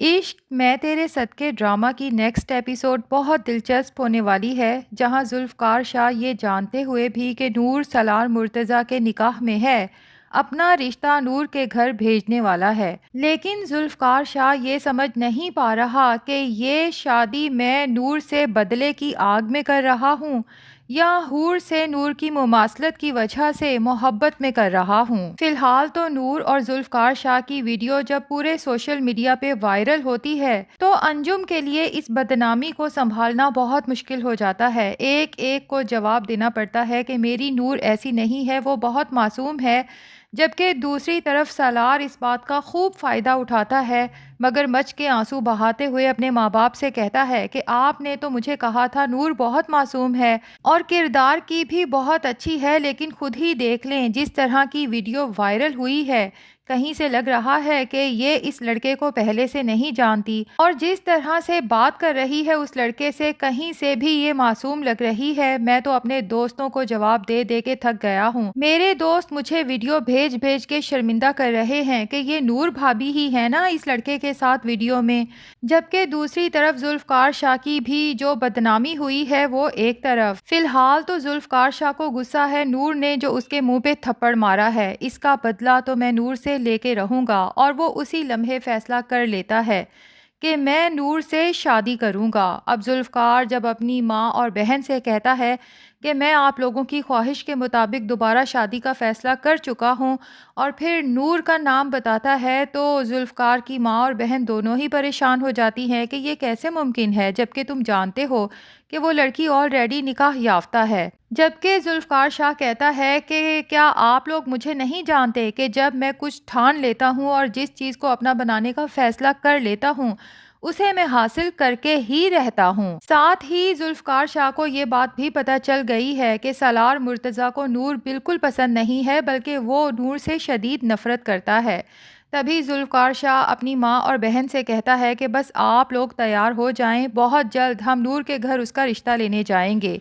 عشق میں تیرے صدقے ڈرامہ کی نیکسٹ ایپیسوڈ بہت دلچسپ ہونے والی ہے، جہاں ذوالفقار شاہ یہ جانتے ہوئے بھی کہ نور سالار مرتضیٰ کے نکاح میں ہے، اپنا رشتہ نور کے گھر بھیجنے والا ہے، لیکن ذوالفقار شاہ یہ سمجھ نہیں پا رہا کہ یہ شادی میں نور سے بدلے کی آگ میں کر رہا ہوں یا حور سے نور کی مماثلت کی وجہ سے محبت میں کر رہا ہوں۔ فی الحال تو نور اور ذوالفقار شاہ کی ویڈیو جب پورے سوشل میڈیا پہ وائرل ہوتی ہے تو انجم کے لیے اس بدنامی کو سنبھالنا بہت مشکل ہو جاتا ہے۔ ایک ایک کو جواب دینا پڑتا ہے کہ میری نور ایسی نہیں ہے، وہ بہت معصوم ہے، جبکہ دوسری طرف سالار اس بات کا خوب فائدہ اٹھاتا ہے، مگر مچ کے آنسو بہاتے ہوئے اپنے ماں باپ سے کہتا ہے کہ آپ نے تو مجھے کہا تھا نور بہت معصوم ہے اور کردار کی بھی بہت اچھی ہے، لیکن خود ہی دیکھ لیں جس طرح کی ویڈیو وائرل ہوئی ہے، کہیں سے لگ رہا ہے کہ یہ اس لڑکے کو پہلے سے نہیں جانتی، اور جس طرح سے بات کر رہی ہے اس لڑکے سے کہیں سے بھی یہ معصوم لگ رہی ہے۔ میں تو اپنے دوستوں کو جواب دے دے کے تھک گیا ہوں، میرے دوست مجھے ویڈیو بھیج بھیج کے شرمندہ کر رہے ہیں کہ یہ نور بھابی ہی ہے نا اس لڑکے کے ساتھ ویڈیو میں، جبکہ دوسری طرف ذوالفقار شاہ کی بھی جو بدنامی ہوئی ہے وہ ایک طرف۔ فی الحال تو ذوالفقار شاہ کو غصہ ہے نور نے جو اس کے منہ پہ تھپڑ مارا ہے، اس کا بدلہ تو میں نور سے لے کے رہوں گا، اور وہ اسی لمحے فیصلہ کر لیتا ہے کہ میں نور سے شادی کروں گا۔ اب ذوالفقار جب اپنی ماں اور بہن سے کہتا ہے کہ میں آپ لوگوں کی خواہش کے مطابق دوبارہ شادی کا فیصلہ کر چکا ہوں، اور پھر نور کا نام بتاتا ہے، تو ذوالفقار کی ماں اور بہن دونوں ہی پریشان ہو جاتی ہیں کہ یہ کیسے ممکن ہے، جبکہ تم جانتے ہو کہ وہ لڑکی آلریڈی نکاح یافتہ ہے۔ جبکہ ذوالفقار شاہ کہتا ہے کہ کیا آپ لوگ مجھے نہیں جانتے کہ جب میں کچھ ٹھان لیتا ہوں اور جس چیز کو اپنا بنانے کا فیصلہ کر لیتا ہوں اسے میں حاصل کر کے ہی رہتا ہوں۔ ساتھ ہی ذوالفقار شاہ کو یہ بات بھی پتہ چل گئی ہے کہ سالار مرتضیٰ کو نور بالکل پسند نہیں ہے، بلکہ وہ نور سے شدید نفرت کرتا ہے۔ تبھی ذوالفقار شاہ اپنی ماں اور بہن سے کہتا ہے کہ بس آپ لوگ تیار ہو جائیں، بہت جلد ہم نور کے گھر اس کا رشتہ لینے جائیں گے۔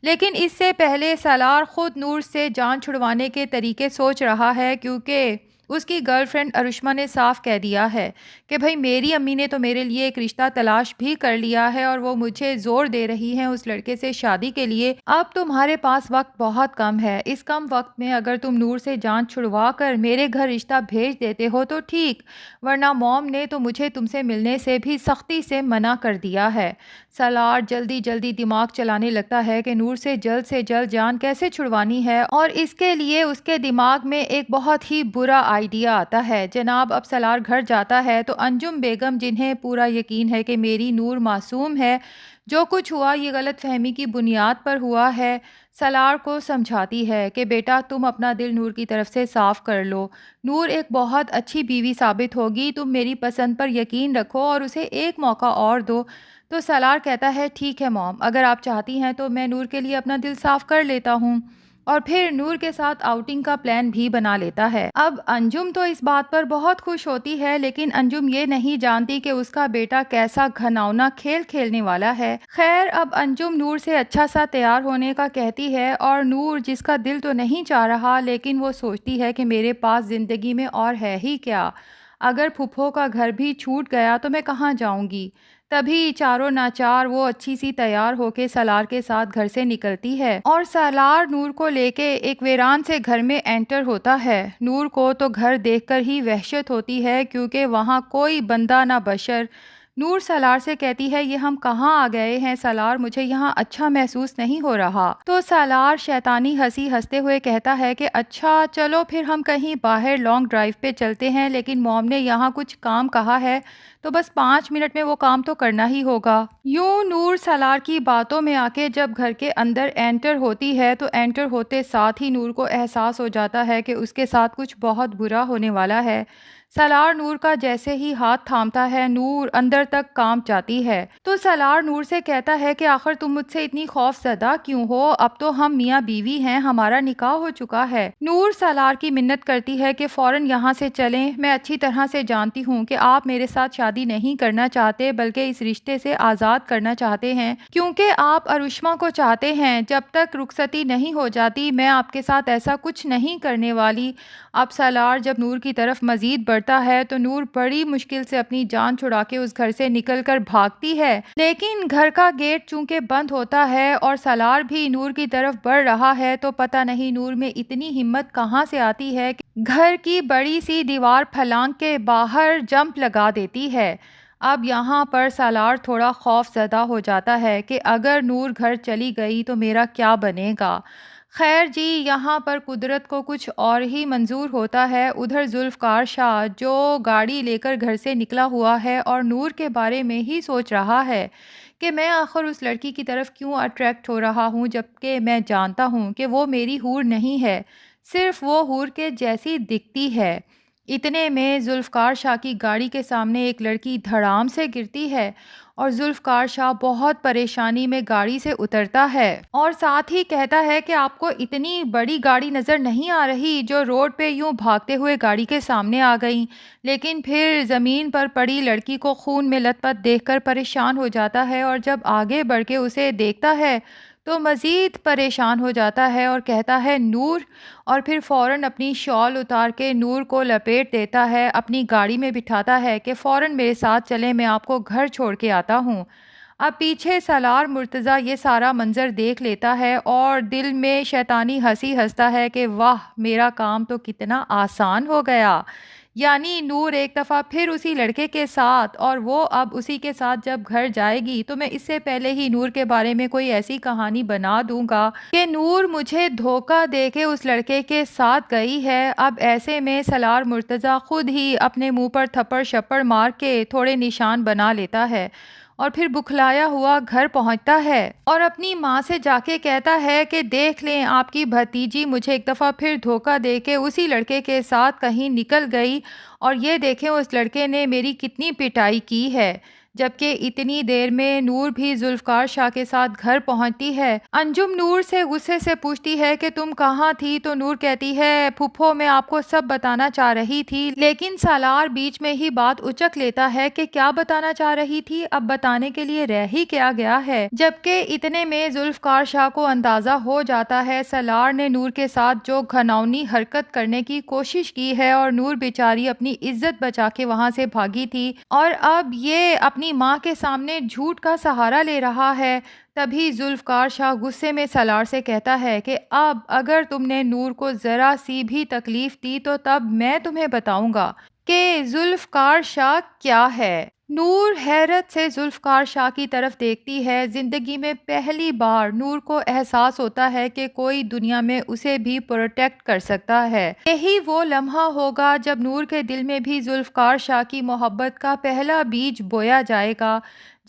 لیکن اس سے پہلے سالار خود نور سے جان چھڑوانے کے طریقے سوچ رہا ہے، کیونکہ اس کی گرل فرینڈ ارشما نے صاف کہہ دیا ہے کہ بھائی میری امی نے تو میرے لیے ایک رشتہ تلاش بھی کر لیا ہے اور وہ مجھے زور دے رہی ہیں اس لڑکے سے شادی کے لیے، اب تمہارے پاس وقت بہت کم ہے، اس کم وقت میں اگر تم نور سے جان چھڑوا کر میرے گھر رشتہ بھیج دیتے ہو تو ٹھیک، ورنہ موم نے تو مجھے تم سے ملنے سے بھی سختی سے منع کر دیا ہے۔ سالار جلدی جلدی دماغ چلانے لگتا ہے کہ نور سے جلد جان کیسے چھڑوانی ہے، اور اس کے لیے اس کے دماغ میں ایک بہت ہی برا آئیڈیا آتا ہے۔ جناب اب سالار گھر جاتا ہے تو انجم بیگم، جنہیں پورا یقین ہے کہ میری نور معصوم ہے، جو کچھ ہوا یہ غلط فہمی کی بنیاد پر ہوا ہے، سالار کو سمجھاتی ہے کہ بیٹا تم اپنا دل نور کی طرف سے صاف کر لو، نور ایک بہت اچھی بیوی ثابت ہوگی، تم میری پسند پر یقین رکھو اور اسے ایک موقع اور دو۔ تو سالار کہتا ہے ٹھیک ہے موم، اگر آپ چاہتی ہیں تو میں نور کے لیے اپنا دل صاف کر لیتا ہوں، اور پھر نور کے ساتھ آؤٹنگ کا پلان بھی بنا لیتا ہے۔ اب انجم تو اس بات پر بہت خوش ہوتی ہے، لیکن انجم یہ نہیں جانتی کہ اس کا بیٹا کیسا گھناؤنا کھیل کھیلنے والا ہے۔ خیر اب انجم نور سے اچھا سا تیار ہونے کا کہتی ہے، اور نور جس کا دل تو نہیں چاہ رہا لیکن وہ سوچتی ہے کہ میرے پاس زندگی میں اور ہے ہی کیا، اگر پھپھو کا گھر بھی چھوٹ گیا تو میں کہاں جاؤں گی۔ تبھی چاروں ناچار وہ اچھی سی تیار ہو کے سالار کے ساتھ گھر سے نکلتی ہے، اور سالار نور کو لے کے ایک ویران سے گھر میں انٹر ہوتا ہے۔ نور کو تو گھر دیکھ کر ہی وحشت ہوتی ہے، کیونکہ وہاں کوئی بندہ نہ بشر۔ نور سالار سے کہتی ہے یہ ہم کہاں آ گئے ہیں سالار، مجھے یہاں اچھا محسوس نہیں ہو رہا۔ تو سالار شیطانی ہنسی ہنستے ہوئے کہتا ہے کہ اچھا چلو پھر ہم کہیں باہر لانگ ڈرائیو پہ چلتے ہیں، لیکن موم نے یہاں کچھ کام کہا ہے تو بس 5 منٹ میں وہ کام تو کرنا ہی ہوگا۔ یوں نور سالار کی باتوں میں آ کے جب گھر کے اندر انٹر ہوتی ہے تو انٹر ہوتے ساتھ ہی نور کو احساس ہو جاتا ہے کہ اس کے ساتھ کچھ بہت برا ہونے والا ہے۔ سالار نور کا جیسے ہی ہاتھ تھامتا ہے نور اندر تک کانپ جاتی ہے۔ تو سالار نور سے کہتا ہے کہ آخر تم مجھ سے اتنی خوف زدہ کیوں ہو، اب تو ہم میاں بیوی ہیں، ہمارا نکاح ہو چکا ہے۔ نور سالار کی منت کرتی ہے کہ فوراً یہاں سے چلیں، میں اچھی طرح سے جانتی ہوں کہ آپ میرے ساتھ شادی نہیں کرنا چاہتے بلکہ اس رشتے سے آزاد کرنا چاہتے ہیں، کیونکہ آپ ارشما کو چاہتے ہیں، جب تک رخصتی نہیں ہو جاتی میں آپ کے ساتھ ایسا کچھ نہیں کرنے والی۔ اب سالار جب نور کی طرف مزید بڑھ کرتا ہے تو نور بڑی مشکل سے اپنی جان چھڑا کے اس گھر سے نکل کر بھاگتی ہے، لیکن گھر کا گیٹ چونکہ بند ہوتا ہے اور سالار بھی نور کی طرف بڑھ رہا ہے تو پتہ نہیں نور میں اتنی ہمت کہاں سے آتی ہے کہ گھر کی بڑی سی دیوار پھلانگ کے باہر جمپ لگا دیتی ہے۔ اب یہاں پر سالار تھوڑا خوف زدہ ہو جاتا ہے کہ اگر نور گھر چلی گئی تو میرا کیا بنے گا۔ خیر جی، یہاں پر قدرت کو کچھ اور ہی منظور ہوتا ہے۔ ادھر ذوالفقار شاہ جو گاڑی لے کر گھر سے نکلا ہوا ہے اور نور کے بارے میں ہی سوچ رہا ہے کہ میں آخر اس لڑکی کی طرف کیوں اٹریکٹ ہو رہا ہوں، جبکہ میں جانتا ہوں کہ وہ میری حور نہیں ہے، صرف وہ حور کے جیسی دکھتی ہے۔ اتنے میں ذوالفقار شاہ کی گاڑی کے سامنے ایک لڑکی دھڑام سے گرتی ہے اور ذوالفقار شاہ بہت پریشانی میں گاڑی سے اترتا ہے اور ساتھ ہی کہتا ہے کہ آپ کو اتنی بڑی گاڑی نظر نہیں آ رہی جو روڈ پہ یوں بھاگتے ہوئے گاڑی کے سامنے آ گئی؟ لیکن پھر زمین پر پڑی لڑکی کو خون میں لت پت دیکھ کر پریشان ہو جاتا ہے اور جب آگے بڑھ کے اسے دیکھتا ہے تو مزید پریشان ہو جاتا ہے اور کہتا ہے نور، اور پھر فوراً اپنی شال اتار کے نور کو لپیٹ دیتا ہے، اپنی گاڑی میں بٹھاتا ہے کہ فوراً میرے ساتھ چلیں، میں آپ کو گھر چھوڑ کے آتا ہوں۔ اب پیچھے سالار مرتضیٰ یہ سارا منظر دیکھ لیتا ہے اور دل میں شیطانی ہنسی ہنستا ہے کہ واہ، میرا کام تو کتنا آسان ہو گیا۔ یعنی نور ایک دفعہ پھر اسی لڑکے کے ساتھ، اور وہ اب اسی کے ساتھ جب گھر جائے گی تو میں اس سے پہلے ہی نور کے بارے میں کوئی ایسی کہانی بنا دوں گا کہ نور مجھے دھوکہ دے کے اس لڑکے کے ساتھ گئی ہے۔ اب ایسے میں سالار مرتضیٰ خود ہی اپنے منہ پر تھپڑ شپڑ مار کے تھوڑے نشان بنا لیتا ہے اور پھر بکھلایا ہوا گھر پہنچتا ہے اور اپنی ماں سے جا کے کہتا ہے کہ دیکھ لیں، آپ کی بھتیجی مجھے ایک دفعہ پھر دھوکہ دے کے اسی لڑکے کے ساتھ کہیں نکل گئی، اور یہ دیکھیں اس لڑکے نے میری کتنی پٹائی کی ہے۔ جبکہ اتنی دیر میں نور بھی ذوالفقار شاہ کے ساتھ گھر پہنچتی ہے۔ انجم نور سے غصے سے پوچھتی ہے کہ تم کہاں تھی تو نور کہتی ہے پھپھو، میں آپ کو سب بتانا چاہ رہی تھی، لیکن سالار بیچ میں ہی بات اچک لیتا ہے کہ کیا بتانا چاہ رہی تھی، اب بتانے کے لیے رہ ہی کیا گیا ہے۔ جبکہ اتنے میں ذوالفقار شاہ کو اندازہ ہو جاتا ہے سالار نے نور کے ساتھ جو گھناؤنی حرکت کرنے کی کوشش کی ہے اور نور بیچاری اپنی عزت بچا کے وہاں سے بھاگی تھی اور اب یہ اپنی ماں کے سامنے جھوٹ کا سہارا لے رہا ہے۔ تبھی ذوالفقار شاہ غصے میں سالار سے کہتا ہے کہ اب اگر تم نے نور کو ذرا سی بھی تکلیف دی تو تب میں تمہیں بتاؤں گا کہ ذوالفقار شاہ کیا ہے۔ نور حیرت سے ذوالفقار شاہ کی طرف دیکھتی ہے۔ زندگی میں پہلی بار نور کو احساس ہوتا ہے کہ کوئی دنیا میں اسے بھی پروٹیکٹ کر سکتا ہے۔ یہی وہ لمحہ ہوگا جب نور کے دل میں بھی ذوالفقار شاہ کی محبت کا پہلا بیج بویا جائے گا،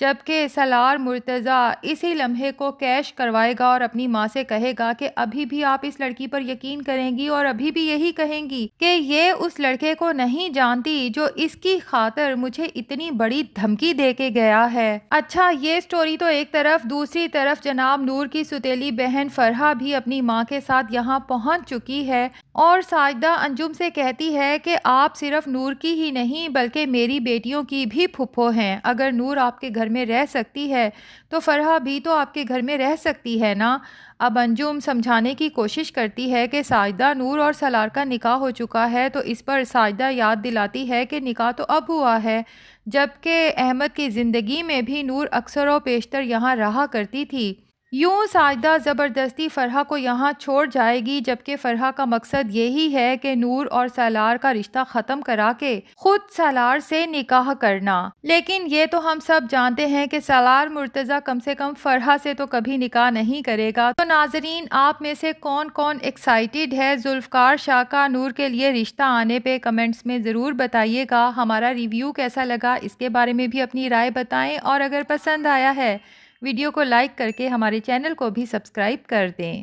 جبکہ سالار مرتضیٰ اسی لمحے کو کیش کروائے گا اور اپنی ماں سے کہے گا کہ ابھی بھی آپ اس لڑکی پر یقین کریں گی اور ابھی بھی یہی کہیں گی کہ یہ اس لڑکے کو نہیں جانتی جو اس کی خاطر مجھے اتنی بڑی دھمکی دے کے گیا ہے۔ اچھا، یہ سٹوری تو ایک طرف، دوسری طرف جناب نور کی سوتیلی بہن فرحہ بھی اپنی ماں کے ساتھ یہاں پہنچ چکی ہے اور ساجدہ انجم سے کہتی ہے کہ آپ صرف نور کی ہی نہیں بلکہ میری بیٹیوں کی بھی پھپھو ہیں، اگر نور آپ کے گھر میں رہ سکتی ہے تو فرحہ بھی تو آپ کے گھر میں رہ سکتی ہے نا۔ اب انجم سمجھانے کی کوشش کرتی ہے کہ ساجدہ، نور اور سالار کا نکاح ہو چکا ہے، تو اس پر ساجدہ یاد دلاتی ہے کہ نکاح تو اب ہوا ہے، جبکہ احمد کی زندگی میں بھی نور اکثر و بیشتر یہاں رہا کرتی تھی۔ یوں ساجدہ زبردستی فرحہ کو یہاں چھوڑ جائے گی، جبکہ فرحہ کا مقصد یہی ہے کہ نور اور سالار کا رشتہ ختم کرا کے خود سالار سے نکاح کرنا۔ لیکن یہ تو ہم سب جانتے ہیں کہ سالار مرتضیٰ کم سے کم فرحہ سے تو کبھی نکاح نہیں کرے گا۔ تو ناظرین، آپ میں سے کون کون ایکسائٹیڈ ہے ذوالفقار شاہ کا نور کے لیے رشتہ آنے پہ؟ کمنٹس میں ضرور بتائیے گا۔ ہمارا ریویو کیسا لگا اس کے بارے میں بھی اپنی رائے بتائیں، اور اگر پسند آیا ہے ویڈیو کو لائک کر کے ہمارے چینل کو بھی سبسکرائب کر دیں۔